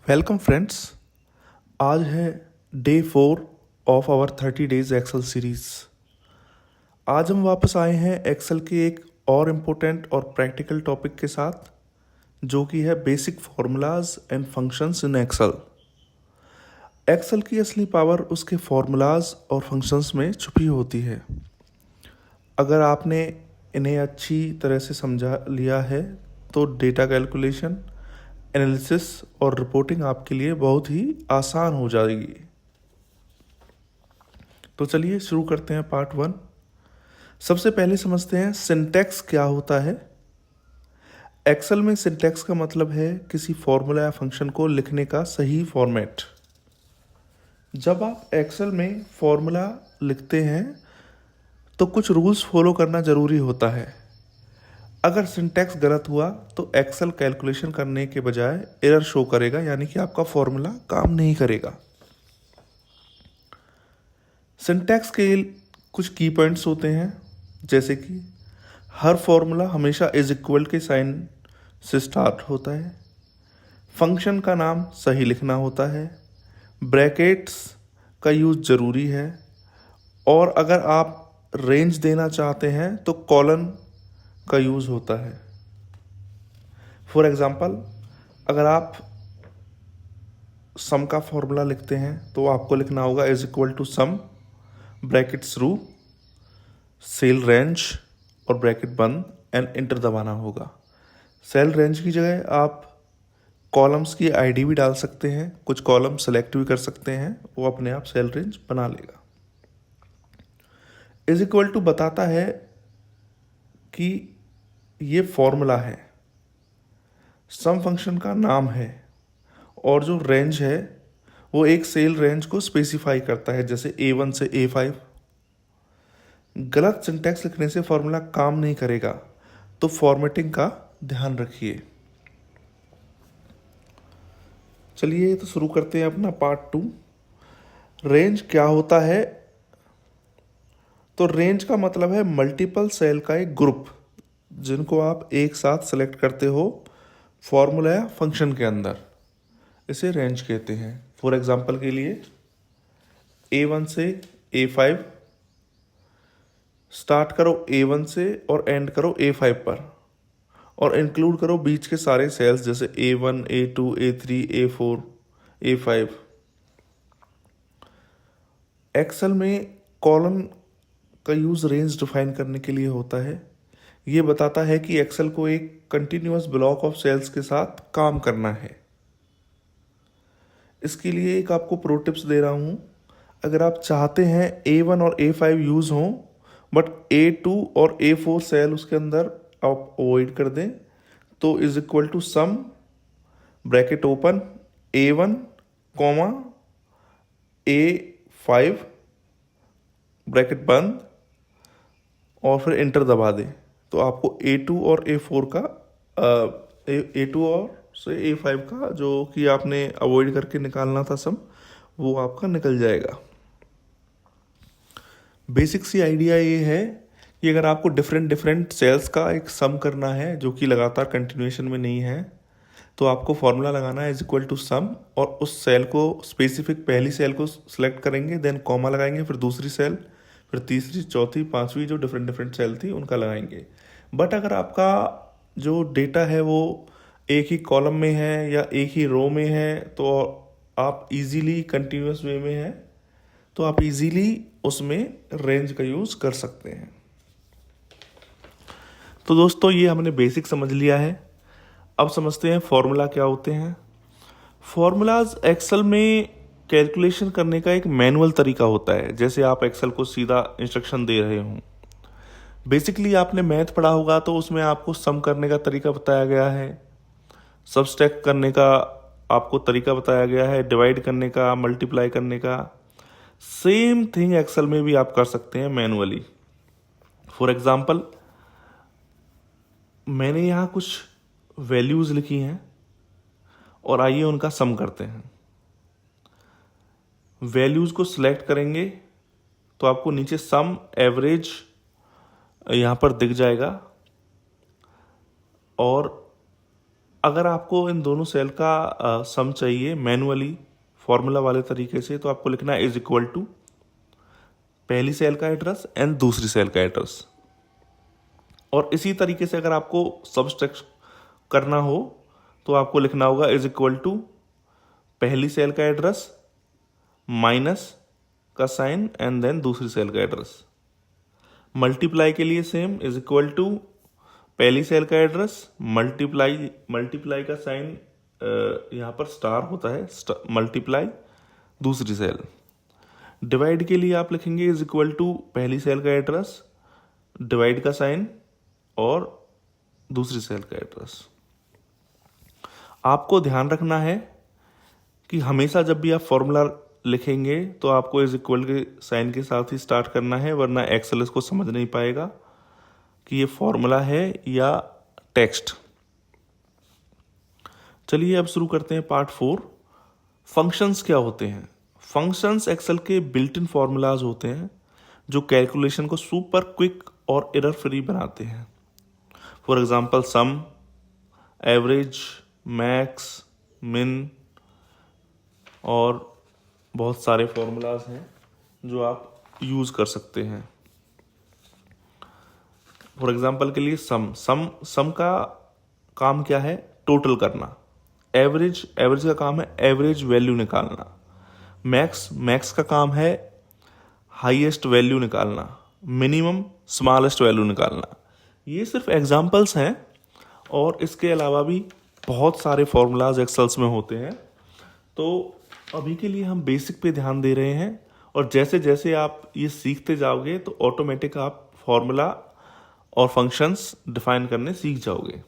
Welcome friends. आज है day 4 of our 30 days Excel series. आज हम वापस आए हैं एक्सेल के एक और इम्पोर्टेंट और प्रैक्टिकल टॉपिक के साथ, जो कि है basic formulas and functions in Excel. Excel की असली पावर उसके फार्मूलाज और फंक्शंस में छुपी होती है। अगर आपने इन्हें अच्छी तरह से समझा लिया है तो डेटा कैलकुलेशन, एनालिसिस और रिपोर्टिंग आपके लिए बहुत ही आसान हो जाएगी। तो चलिए शुरू करते हैं पार्ट 1। सबसे पहले समझते हैं सिंटैक्स क्या होता है। एक्सेल में सिंटैक्स का मतलब है किसी फॉर्मूला या फंक्शन को लिखने का सही फॉर्मेट। जब आप एक्सेल में फॉर्मूला लिखते हैं तो कुछ रूल्स फॉलो करना ज़रूरी होता है। अगर सिंटैक्स गलत हुआ तो एक्सेल कैलकुलेशन करने के बजाय एरर शो करेगा, यानी कि आपका फॉर्मूला काम नहीं करेगा। सिंटैक्स के कुछ की पॉइंट्स होते हैं, जैसे कि हर फॉर्मूला हमेशा इज इक्वल के साइन से स्टार्ट होता है, फंक्शन का नाम सही लिखना होता है, ब्रैकेट्स का यूज़ ज़रूरी है, और अगर आप रेंज देना चाहते हैं तो कॉलन का यूज़ होता है। फॉर एग्ज़ाम्पल, अगर आप सम का फॉर्मूला लिखते हैं तो आपको लिखना होगा is equal to sum bracket through cell range और ब्रैकेट बंद एंड इंटर दबाना होगा। सेल रेंज की जगह आप कॉलम्स की आईडी भी डाल सकते हैं, कुछ कॉलम सेलेक्ट भी कर सकते हैं, वो अपने आप सेल रेंज बना लेगा। इज इक्वल टू बताता है कि ये फॉर्मूला है, सम फंक्शन का नाम है, और जो रेंज है वो एक सेल रेंज को स्पेसिफाई करता है, जैसे A1 से A5। गलत सिंटैक्स लिखने से फॉर्मूला काम नहीं करेगा, तो फॉर्मेटिंग का ध्यान रखिए। चलिए तो शुरू करते हैं अपना पार्ट 2। रेंज क्या होता है? तो रेंज का मतलब है मल्टीपल सेल का एक ग्रुप, जिनको आप एक साथ सेलेक्ट करते हो फॉर्मूला या फंक्शन के अंदर, इसे रेंज कहते हैं। फॉर एग्जांपल के लिए A1 से A5 स्टार्ट करो A1 से और एंड करो A5 पर, और इंक्लूड करो बीच के सारे सेल्स, जैसे A1, A2, A3, A4, A5। Excel में कॉलम का यूज़ रेंज डिफाइन करने के लिए होता है। ये बताता है कि एक्सेल को एक कंटिन्यूअस ब्लॉक ऑफ सेल्स के साथ काम करना है। इसके लिए एक आपको प्रो टिप्स दे रहा हूँ। अगर आप चाहते हैं A1 और A5 यूज़ हों, बट A2 और A4 सेल उसके अंदर आप अवॉइड कर दें, तो is equal to sum bracket open A1 comma A5 bracket बंद और फिर इंटर दबा दें, तो आपको A2 और A4 का A2 और से A5 का जो कि आपने अवॉइड करके निकालना था सम, वो आपका निकल जाएगा। बेसिक सी आइडिया ये है कि अगर आपको डिफरेंट सेल्स का एक सम करना है जो कि लगातार कंटिन्यूएशन में नहीं है, तो आपको फॉर्मूला लगाना है इज इक्वल टू सम, और उस सेल को स्पेसिफिक पहली सेल को सिलेक्ट करेंगे, देन कॉमा लगाएंगे, फिर दूसरी सेल, फिर तीसरी, चौथी, पांचवी जो डिफरेंट सेल थी उनका लगाएंगे। बट अगर आपका जो डेटा है वो एक ही कॉलम में है या एक ही रो में है, तो आप इजीली कंटिन्यूअस वे में है, तो आप इजीली उसमें रेंज का यूज़ कर सकते हैं। तो दोस्तों, ये हमने बेसिक समझ लिया है। अब समझते हैं फॉर्मूला क्या होते हैं। फॉर्मूलाज एक्सेल में कैलकुलेशन करने का एक मैनुअल तरीका होता है, जैसे आप एक्सेल को सीधा इंस्ट्रक्शन दे रहे हों। बेसिकली आपने मैथ पढ़ा होगा, तो उसमें आपको सम करने का तरीका बताया गया है, सब्सट्रैक्ट करने का आपको तरीका बताया गया है, डिवाइड करने का, मल्टीप्लाई करने का। सेम थिंग एक्सेल में भी आप कर सकते हैं मैनुअली। फॉर एग्जाम्पल, मैंने यहाँ कुछ वैल्यूज़ लिखी हैं और आइए उनका सम करते हैं। वैल्यूज़ को सिलेक्ट करेंगे तो आपको नीचे सम एवरेज यहाँ पर दिख जाएगा, और अगर आपको इन दोनों सेल का सम चाहिए मैनुअली फॉर्मूला वाले तरीके से, तो आपको लिखना है इज इक्वल टू पहली सेल का एड्रेस एंड दूसरी सेल का एड्रेस। और इसी तरीके से अगर आपको सब्सट्रैक्ट करना हो तो आपको लिखना होगा इज इक्वल टू पहली सेल का एड्रेस माइनस का साइन एंड देन दूसरी सेल का एड्रेस। मल्टीप्लाई के लिए सेम, इज इक्वल टू पहली सेल का एड्रेस मल्टीप्लाई का साइन यहाँ पर स्टार होता है, मल्टीप्लाई दूसरी सेल। डिवाइड के लिए आप लिखेंगे इज इक्वल टू पहली सेल का एड्रेस डिवाइड का साइन और दूसरी सेल का एड्रेस। आपको ध्यान रखना है कि हमेशा जब भी आप फॉर्मूला लिखेंगे तो आपको इज इक्वल के साइन के साथ ही स्टार्ट करना है, वरना एक्सेल इसको समझ नहीं पाएगा कि ये फॉर्मूला है या टेक्स्ट। चलिए अब शुरू करते हैं पार्ट 4। फंक्शंस क्या होते हैं? फंक्शंस एक्सेल के बिल्ट इन फॉर्मूलाज होते हैं जो कैलकुलेशन को सुपर क्विक और एरर फ्री बनाते हैं। For example sum, average, max, min और बहुत सारे फॉर्मूलाज हैं जो आप यूज़ कर सकते हैं। फॉर एग्जांपल के लिए सम का काम क्या है? टोटल करना। एवरेज का काम है एवरेज वैल्यू निकालना। मैक्स का काम है हाईएस्ट वैल्यू निकालना। मिनिमम स्मॉलेस्ट वैल्यू निकालना। ये सिर्फ एग्जांपल्स हैं और इसके अलावा भी बहुत सारे फॉर्मूलाज एक्सेल्स में होते हैं। तो अभी के लिए हम बेसिक पे ध्यान दे रहे हैं और जैसे जैसे आप ये सीखते जाओगे तो ऑटोमेटिक आप फॉर्मूला और फंक्शंस डिफाइन करने सीख जाओगे।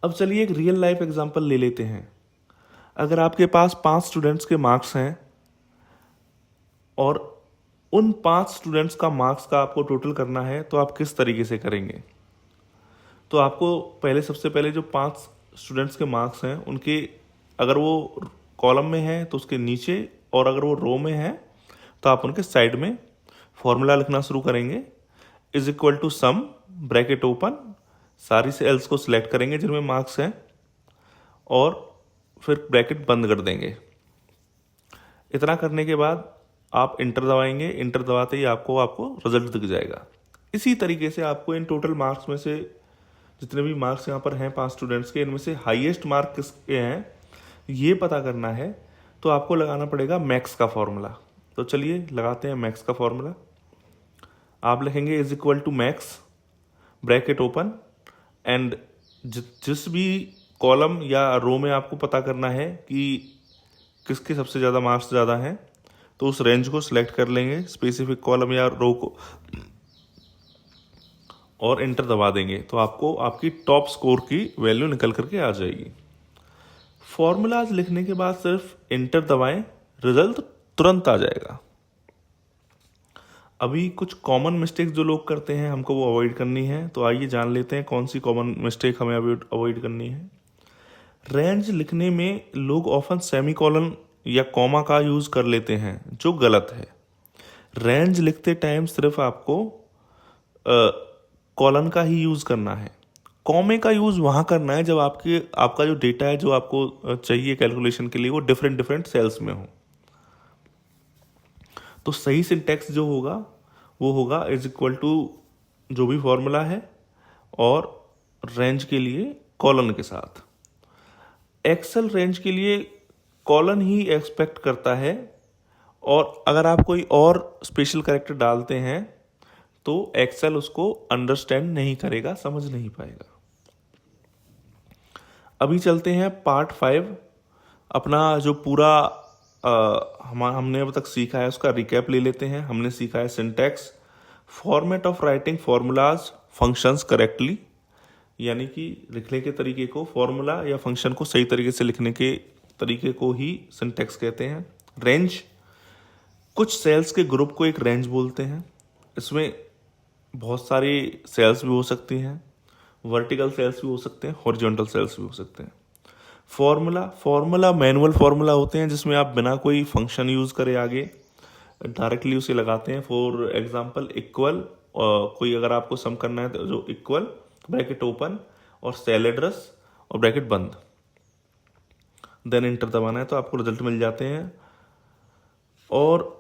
अब चलिए एक रियल लाइफ एग्जांपल ले लेते हैं। अगर आपके पास 5 स्टूडेंट्स के मार्क्स हैं और उन 5 स्टूडेंट्स का मार्क्स का आपको टोटल करना है, तो आप किस तरीके से करेंगे? तो आपको सबसे पहले जो 5 स्टूडेंट्स के मार्क्स हैं उनके, अगर वो कॉलम में है तो उसके नीचे, और अगर वो रो में है तो आप उनके साइड में फॉर्मूला लिखना शुरू करेंगे। Is equal to sum, bracket open, सारी सेल्स को सिलेक्ट करेंगे जिनमें मार्क्स हैं और फिर ब्रैकेट बंद कर देंगे। इतना करने के बाद आप इंटर दबाएंगे। इंटर दबाते ही आपको रिजल्ट दिख जाएगा। इसी तरीके से आपको इन टोटल मार्क्स में से जितने भी मार्क्स यहाँ पर हैं 5 स्टूडेंट्स के, इनमें से हाईएस्ट मार्क किसके हैं ये पता करना है। तो आपको लगाना पड़ेगा मैक्स का फॉर्मूला। तो चलिए लगाते हैं मैक्स का फॉर्मूला। आप लिखेंगे is equal to max, bracket open, and जिस भी कॉलम या रो में आपको पता करना है कि किसके सबसे ज़्यादा मार्क्स ज़्यादा हैं, तो उस रेंज को सिलेक्ट कर लेंगे, स्पेसिफिक कॉलम या रो को, और इंटर दबा देंगे। तो आपको आपकी टॉप स्कोर की वैल्यू निकल करके आ जाएगी। फॉर्मूलाज लिखने के बाद सिर्फ इंटर दबाएं, रिजल्ट तुरंत आ जाएगा। अभी कुछ कॉमन मिस्टेक जो लोग करते हैं हमको वो अवॉइड करनी है। तो आइए जान लेते हैं कौन सी कॉमन मिस्टेक हमें अवॉइड करनी है। रेंज लिखने में लोग ऑफन सेमीकोलन या कॉमा का यूज़ कर लेते हैं, जो गलत है। रेंज लिखते टाइम सिर्फ आपको कॉलन का ही यूज़ करना है। कॉमे का यूज़ वहाँ करना है जब आपका जो डेटा है जो आपको चाहिए कैलकुलेशन के लिए वो डिफरेंट सेल्स में हो। तो सही सिंटैक्स जो होगा वो होगा इज इक्वल टू जो भी फॉर्मूला है और रेंज के लिए कॉलन के साथ। एक्सेल रेंज के लिए कॉलन ही एक्सपेक्ट करता है, और अगर आप कोई और स्पेशल कैरेक्टर डालते हैं तो एक्सेल उसको अंडरस्टैंड नहीं करेगा, समझ नहीं पाएगा। अभी चलते हैं पार्ट 5। अपना जो पूरा हमने अब तक सीखा है उसका रिकैप ले लेते हैं। हमने सीखा है syntax, format of writing formulas functions correctly, यानी कि लिखने के तरीके को, फॉर्मूला या फंक्शन को सही तरीके से लिखने के तरीके को ही सिंटैक्स कहते हैं। रेंज, कुछ सेल्स के ग्रुप को एक रेंज बोलते हैं। इसमें बहुत सारी सेल्स भी हो सकती हैं, वर्टिकल सेल्स भी हो सकते हैं, हॉरिजॉन्टल सेल्स भी हो सकते हैं। फॉर्मूला मैनुअल फॉर्मूला होते हैं जिसमें आप बिना कोई फंक्शन यूज़ करे आगे डायरेक्टली उसे लगाते हैं। फॉर एग्जांपल इक्वल, कोई अगर आपको सम करना है तो जो इक्वल, ब्रैकेट ओपन और सेल एड्रेस और ब्रैकेट बंद, देन इंटर दबाना है तो आपको रिजल्ट मिल जाते हैं। और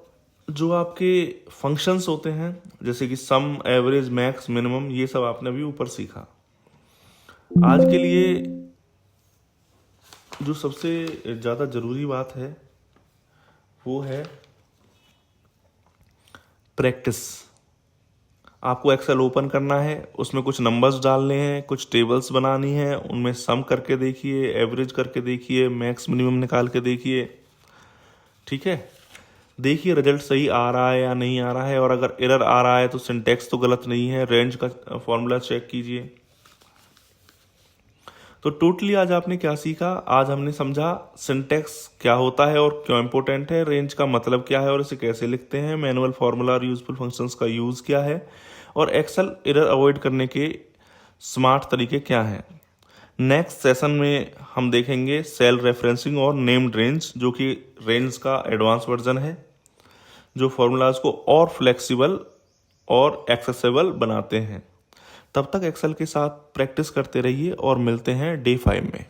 जो आपके फंक्शंस होते हैं जैसे कि सम, एवरेज, मैक्स, मिनिमम, ये सब आपने अभी ऊपर सीखा। आज के लिए जो सबसे ज़्यादा ज़रूरी बात है वो है प्रैक्टिस। आपको एक्सेल ओपन करना है, उसमें कुछ नंबर्स डालने हैं, कुछ टेबल्स बनानी है, उनमें सम करके देखिए, एवरेज करके देखिए, मैक्स मिनिमम निकाल के देखिए, ठीक है। देखिए रिजल्ट सही आ रहा है या नहीं आ रहा है, और अगर एरर आ रहा है तो सिंटैक्स तो गलत नहीं है, रेंज का फॉर्मूला चेक कीजिए। तो टोटली आज आपने क्या सीखा? आज हमने समझा सिंटैक्स क्या होता है और क्यों इंपॉर्टेंट है, रेंज का मतलब क्या है और इसे कैसे लिखते हैं, मैनुअल फार्मूला और यूजफुल फंक्शंस का यूज़ क्या है, और एक्सेल एरर अवॉइड करने के स्मार्ट तरीके क्या हैं। नेक्स्ट सेशन में हम देखेंगे सेल रेफरेंसिंग और नेम्ड रेंज, जो कि रेंज का एडवांस वर्जन है, जो फॉर्मूलाज को और फ्लेक्सिबल और एक्सेसिबल बनाते हैं। तब तक एक्सेल के साथ प्रैक्टिस करते रहिए और मिलते हैं डे 5 में।